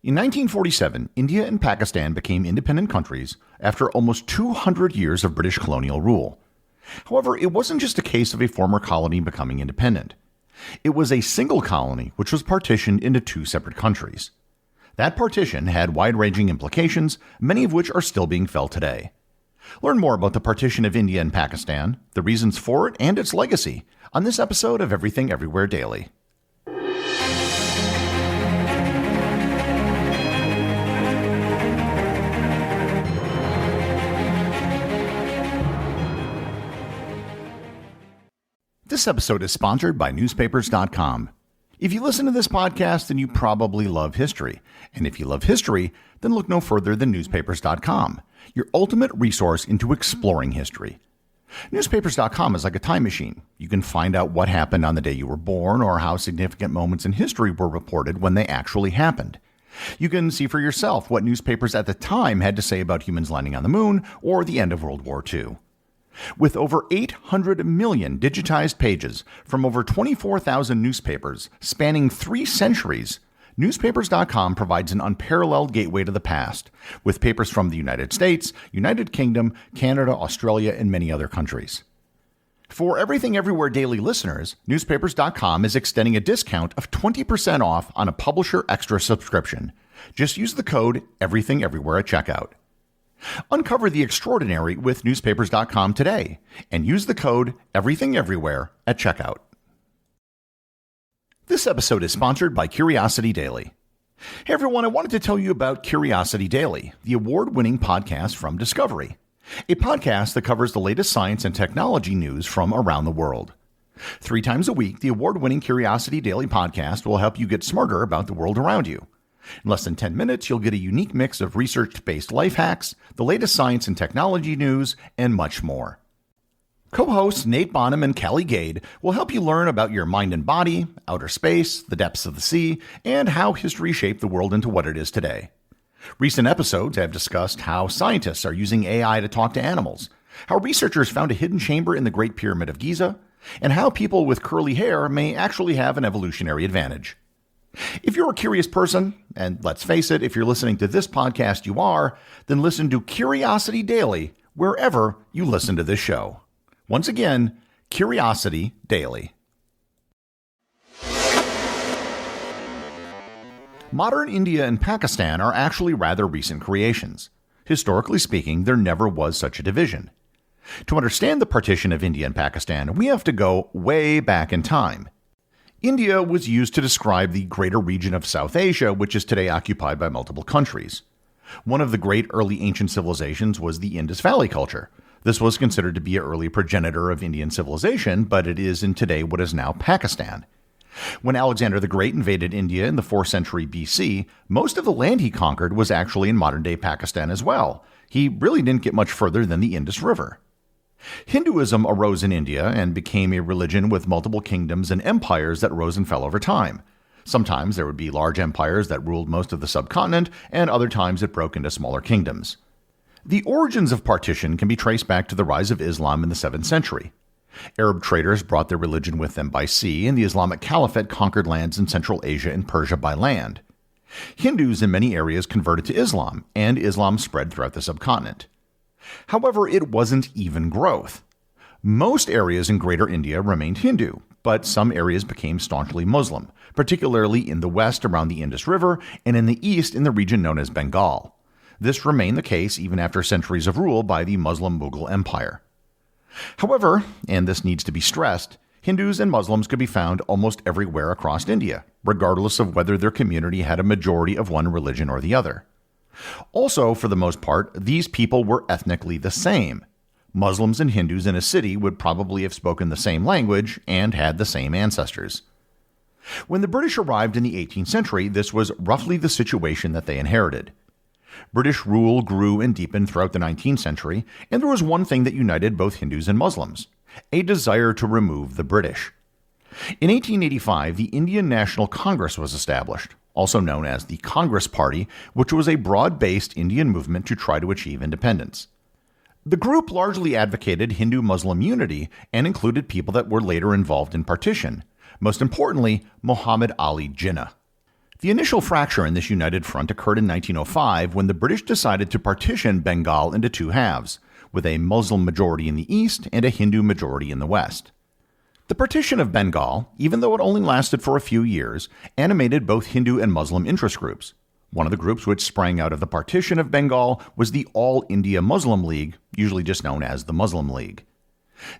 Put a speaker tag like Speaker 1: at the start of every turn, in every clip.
Speaker 1: In 1947, India and Pakistan became independent countries after almost 200 years of British colonial rule. However, it wasn't just a case of a former colony becoming independent. It was a single colony which was partitioned into two separate countries. That partition had wide-ranging implications, many of which are still being felt today. Learn more about the partition of India and Pakistan, the reasons for it, and its legacy on this episode of Everything Everywhere Daily. This episode is sponsored by newspapers.com. If you listen to this podcast, then you probably love history. And if you love history, then look no further than newspapers.com, your ultimate resource into exploring history. Newspapers.com is like a time machine. You can find out what happened on the day you were born or how significant moments in history were reported when they actually happened. You can see for yourself what newspapers at the time had to say about humans landing on the moon or the end of World War II. With over 800 million digitized pages from over 24,000 newspapers spanning 3 centuries, newspapers.com provides an unparalleled gateway to the past, with papers from the United States, United Kingdom, Canada, Australia, and many other countries. For Everything Everywhere Daily listeners, newspapers.com is extending a discount of 20% off on a Publisher Extra subscription. Just use the code EverythingEverywhere at checkout. Uncover the extraordinary with newspapers.com today and use the code EverythingEverywhere at checkout. This episode is sponsored by Curiosity Daily. Hey everyone, I wanted to tell you about Curiosity Daily, the award-winning podcast from Discovery, a podcast that covers the latest science and technology news from around the world. 3 times a week, the award-winning Curiosity Daily podcast will help you get smarter about the world around you. In less than 10 minutes, you'll get a unique mix of research-based life hacks, the latest science and technology news, and much more. Co-hosts Nate Bonham and Callie Gade will help you learn about your mind and body, outer space, the depths of the sea, and how history shaped the world into what it is today. Recent episodes have discussed how scientists are using AI to talk to animals, how researchers found a hidden chamber in the Great Pyramid of Giza, and how people with curly hair may actually have an evolutionary advantage. If you're a curious person, and let's face it, if you're listening to this podcast you are, then listen to Curiosity Daily wherever you listen to this show. Once again, Curiosity Daily. Modern India and Pakistan are actually rather recent creations. Historically speaking, there never was such a division. To understand the partition of India and Pakistan, we have to go way back in time. India was used to describe the greater region of South Asia, which is today occupied by multiple countries. One of the great early ancient civilizations was the Indus Valley culture. This was considered to be an early progenitor of Indian civilization, but it is in today what is now Pakistan. When Alexander the Great invaded India in the 4th century BC, most of the land he conquered was actually in modern-day Pakistan as well. He really didn't get much further than the Indus River. Hinduism arose in India and became a religion with multiple kingdoms and empires that rose and fell over time. Sometimes there would be large empires that ruled most of the subcontinent, and other times it broke into smaller kingdoms. The origins of partition can be traced back to the rise of Islam in the 7th century. Arab traders brought their religion with them by sea, and the Islamic Caliphate conquered lands in Central Asia and Persia by land. Hindus in many areas converted to Islam, and Islam spread throughout the subcontinent. However, it wasn't even growth. Most areas in Greater India remained Hindu, but some areas became staunchly Muslim, particularly in the west around the Indus River and in the east in the region known as Bengal. This remained the case even after centuries of rule by the Muslim Mughal Empire. However, and this needs to be stressed, Hindus and Muslims could be found almost everywhere across India, regardless of whether their community had a majority of one religion or the other. Also, for the most part, these people were ethnically the same. Muslims and Hindus in a city would probably have spoken the same language and had the same ancestors. When the British arrived in the 18th century, this was roughly the situation that they inherited. British rule grew and deepened throughout the 19th century, and there was one thing that united both Hindus and Muslims: a desire to remove the British. In 1885, the Indian National Congress was established, also known as the Congress Party, which was a broad-based Indian movement to try to achieve independence. The group largely advocated Hindu-Muslim unity and included people that were later involved in partition, most importantly, Muhammad Ali Jinnah. The initial fracture in this united front occurred in 1905 when the British decided to partition Bengal into two halves, with a Muslim majority in the east and a Hindu majority in the west. The partition of Bengal, even though it only lasted for a few years, animated both Hindu and Muslim interest groups. One of the groups which sprang out of the partition of Bengal was the All India Muslim League, usually just known as the Muslim League.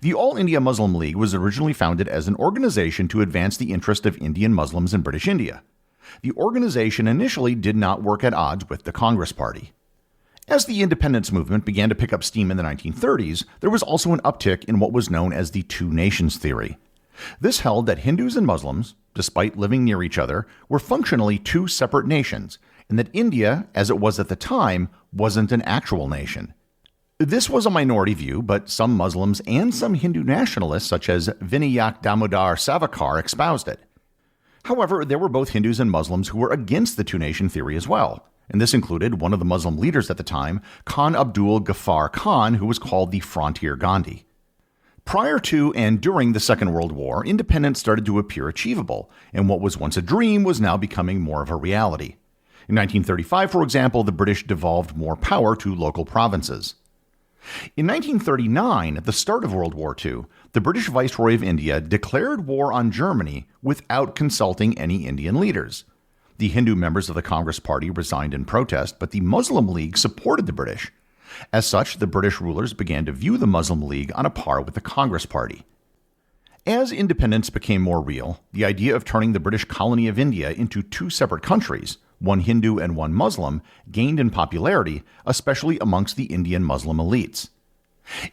Speaker 1: The All India Muslim League was originally founded as an organization to advance the interest of Indian Muslims in British India. The organization initially did not work at odds with the Congress Party. As the independence movement began to pick up steam in the 1930s, there was also an uptick in what was known as the Two Nations theory. This held that Hindus and Muslims, despite living near each other, were functionally two separate nations, and that India, as it was at the time, wasn't an actual nation. This was a minority view, but some Muslims and some Hindu nationalists, such as Vinayak Damodar Savarkar, espoused it. However, there were both Hindus and Muslims who were against the two-nation theory as well, and this included one of the Muslim leaders at the time, Khan Abdul Ghaffar Khan, who was called the Frontier Gandhi. Prior to and during the Second World War, independence started to appear achievable, and what was once a dream was now becoming more of a reality. In 1935, for example, the British devolved more power to local provinces. In 1939, at the start of World War II, the British Viceroy of India declared war on Germany without consulting any Indian leaders. The Hindu members of the Congress Party resigned in protest, but the Muslim League supported the British. As such, the British rulers began to view the Muslim League on a par with the Congress Party. As independence became more real, the idea of turning the British colony of India into two separate countries, one Hindu and one Muslim, gained in popularity, especially amongst the Indian Muslim elites.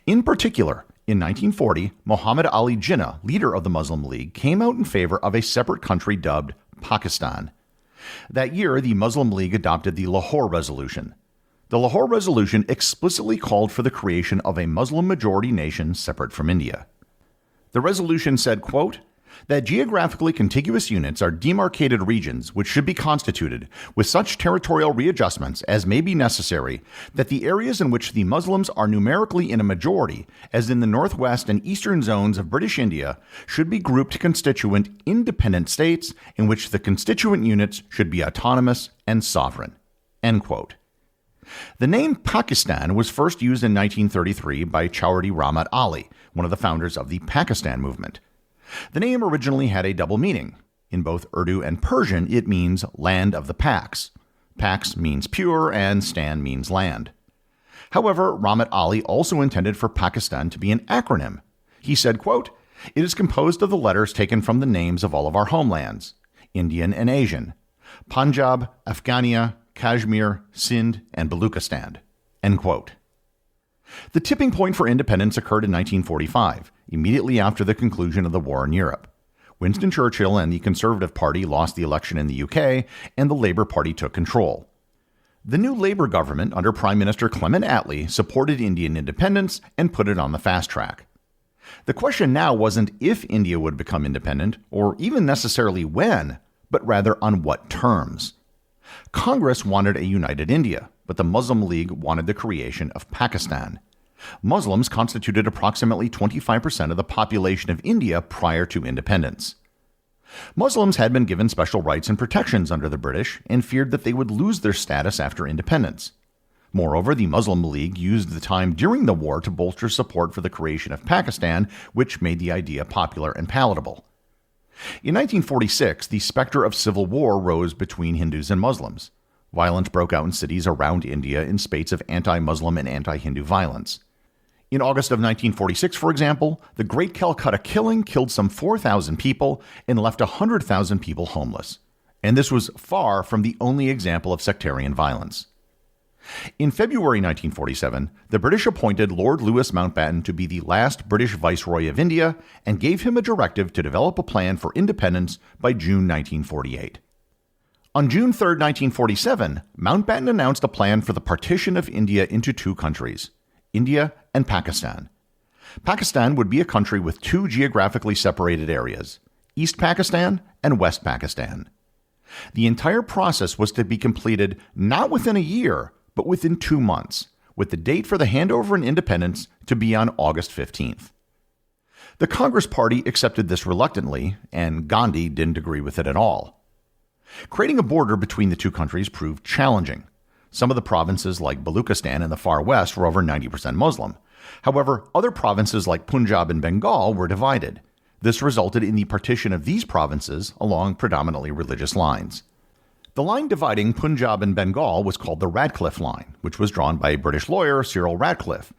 Speaker 1: In particular, in 1940, Muhammad Ali Jinnah, leader of the Muslim League, came out in favor of a separate country dubbed Pakistan. That year, the Muslim League adopted the Lahore Resolution. The Lahore Resolution explicitly called for the creation of a Muslim-majority nation separate from India. The resolution said, quote, that geographically contiguous units are demarcated regions which should be constituted with such territorial readjustments as may be necessary, that the areas in which the Muslims are numerically in a majority, as in the northwest and eastern zones of British India, should be grouped constituent independent states in which the constituent units should be autonomous and sovereign. End quote. The name Pakistan was first used in 1933 by Chaudhry Rahmat Ali, one of the founders of the Pakistan movement. The name originally had a double meaning. In both Urdu and Persian, it means land of the Paks. Paks means pure, and Stan means land. However, Rahmat Ali also intended for Pakistan to be an acronym. He said, quote, it is composed of the letters taken from the names of all of our homelands, Indian and Asian, Punjab, Afghania, Kashmir, Sindh, and Baluchistan. End quote. The tipping point for independence occurred in 1945, immediately after the conclusion of the war in Europe. Winston Churchill and the Conservative Party lost the election in the UK, and the Labour Party took control. The new Labour government, under Prime Minister Clement Attlee, supported Indian independence and put it on the fast track. The question now wasn't if India would become independent, or even necessarily when, but rather on what terms. Congress wanted a united India, but the Muslim League wanted the creation of Pakistan. Muslims constituted approximately 25% of the population of India prior to independence. Muslims had been given special rights and protections under the British and feared that they would lose their status after independence. Moreover, the Muslim League used the time during the war to bolster support for the creation of Pakistan, which made the idea popular and palatable. In 1946, the specter of civil war rose between Hindus and Muslims. Violence broke out in cities around India in spates of anti-Muslim and anti-Hindu violence. In August of 1946, for example, the Great Calcutta Killing killed some 4,000 people and left 100,000 people homeless. And this was far from the only example of sectarian violence. In February 1947, the British appointed Lord Louis Mountbatten to be the last British Viceroy of India and gave him a directive to develop a plan for independence by June 1948. On June 3, 1947, Mountbatten announced a plan for the partition of India into two countries, India and Pakistan. Pakistan would be a country with two geographically separated areas, East Pakistan and West Pakistan. The entire process was to be completed not within a year, but within 2 months, with the date for the handover and independence to be on August 15th. The Congress Party accepted this reluctantly, and Gandhi didn't agree with it at all. Creating a border between the two countries proved challenging. Some of the provinces like Baluchistan in the far west were over 90% Muslim. However, other provinces like Punjab and Bengal were divided. This resulted in the partition of these provinces along predominantly religious lines. The line dividing Punjab and Bengal was called the Radcliffe Line, which was drawn by British lawyer Cyril Radcliffe.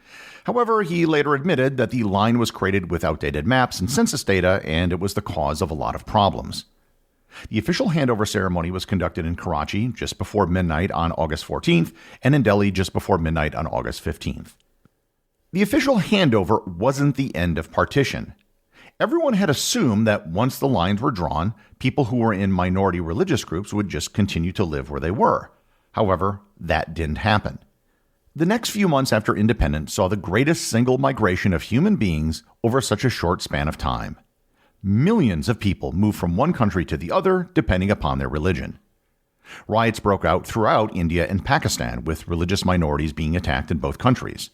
Speaker 1: However, he later admitted that the line was created with outdated maps and census data, and it was the cause of a lot of problems. The official handover ceremony was conducted in Karachi just before midnight on August 14th and in Delhi just before midnight on August 15th. The official handover wasn't the end of partition. Everyone had assumed that once the lines were drawn, people who were in minority religious groups would just continue to live where they were. However, that didn't happen. The next few months after independence saw the greatest single migration of human beings over such a short span of time. Millions of people moved from one country to the other, depending upon their religion. Riots broke out throughout India and Pakistan, with religious minorities being attacked in both countries.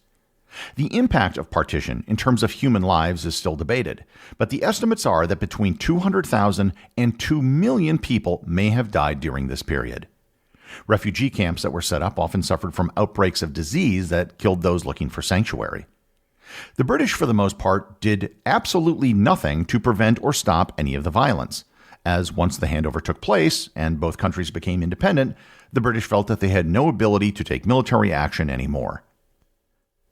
Speaker 1: The impact of partition in terms of human lives is still debated, but the estimates are that between 200,000 and 2 million people may have died during this period. Refugee camps that were set up often suffered from outbreaks of disease that killed those looking for sanctuary. The British, for the most part, did absolutely nothing to prevent or stop any of the violence, as once the handover took place and both countries became independent, the British felt that they had no ability to take military action anymore.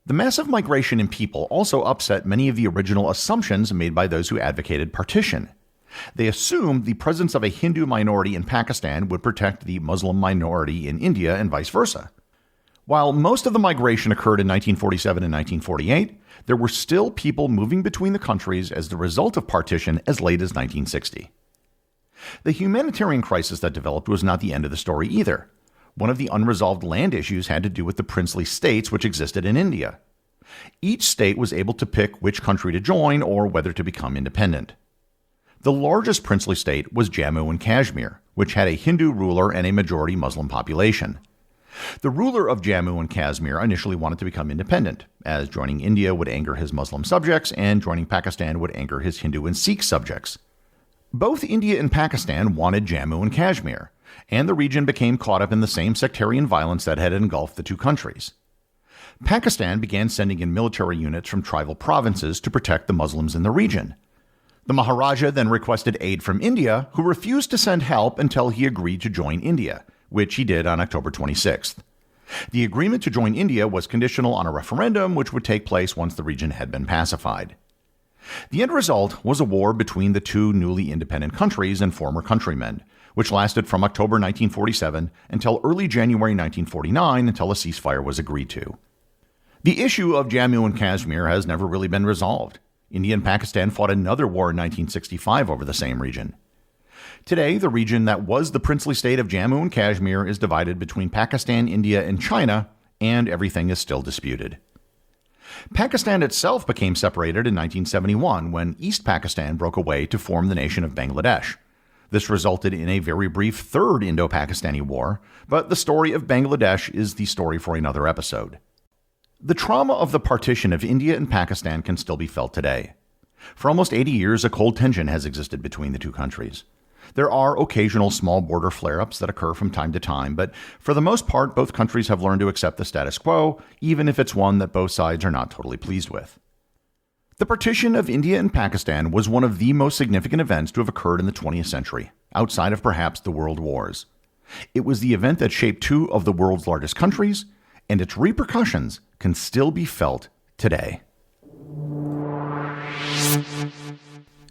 Speaker 1: The massive migration in people also upset many of the original assumptions made by those who advocated partition. They assumed the presence of a Hindu minority in Pakistan would protect the Muslim minority in India and vice versa. While most of the migration occurred in 1947 and 1948, there were still people moving between the countries as the result of partition as late as 1960. The humanitarian crisis that developed was not the end of the story either. One of the unresolved land issues had to do with the princely states which existed in India. Each state was able to pick which country to join or whether to become independent. The largest princely state was Jammu and Kashmir, which had a Hindu ruler and a majority Muslim population. The ruler of Jammu and Kashmir initially wanted to become independent, as joining India would anger his Muslim subjects and joining Pakistan would anger his Hindu and Sikh subjects. Both India and Pakistan wanted Jammu and Kashmir, and the region became caught up in the same sectarian violence that had engulfed the two countries. Pakistan began sending in military units from tribal provinces to protect the Muslims in the region. The Maharaja then requested aid from India, who refused to send help until he agreed to join India, which he did on October 26th. The agreement to join India was conditional on a referendum which would take place once the region had been pacified. The end result was a war between the two newly independent countries and former countrymen, which lasted from October 1947 until early January 1949 until a ceasefire was agreed to. The issue of Jammu and Kashmir has never really been resolved. India and Pakistan fought another war in 1965 over the same region. Today, the region that was the princely state of Jammu and Kashmir is divided between Pakistan, India, and China, and everything is still disputed. Pakistan itself became separated in 1971 when East Pakistan broke away to form the nation of Bangladesh. This resulted in a very brief Third Indo-Pakistani War, but the story of Bangladesh is the story for another episode. The trauma of the partition of India and Pakistan can still be felt today. For almost 80 years, a cold tension has existed between the two countries. There are occasional small border flare-ups that occur from time to time, but for the most part, both countries have learned to accept the status quo, even if it's one that both sides are not totally pleased with. The partition of India and Pakistan was one of the most significant events to have occurred in the 20th century, outside of perhaps the world wars. It was the event that shaped two of the world's largest countries, and its repercussions can still be felt today.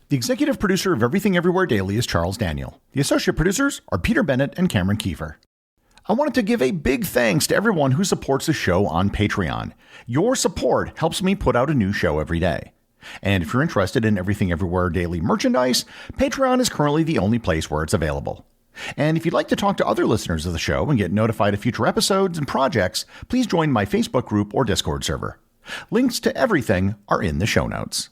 Speaker 1: The executive producer of Everything Everywhere Daily is Charles Daniel. The associate producers are Peter Bennett and Cameron Kiefer. I wanted to give a big thanks to everyone who supports the show on Patreon. Your support helps me put out a new show every day. And if you're interested in Everything Everywhere Daily merchandise, Patreon is currently the only place where it's available. And if you'd like to talk to other listeners of the show and get notified of future episodes and projects, please join my Facebook group or Discord server. Links to everything are in the show notes.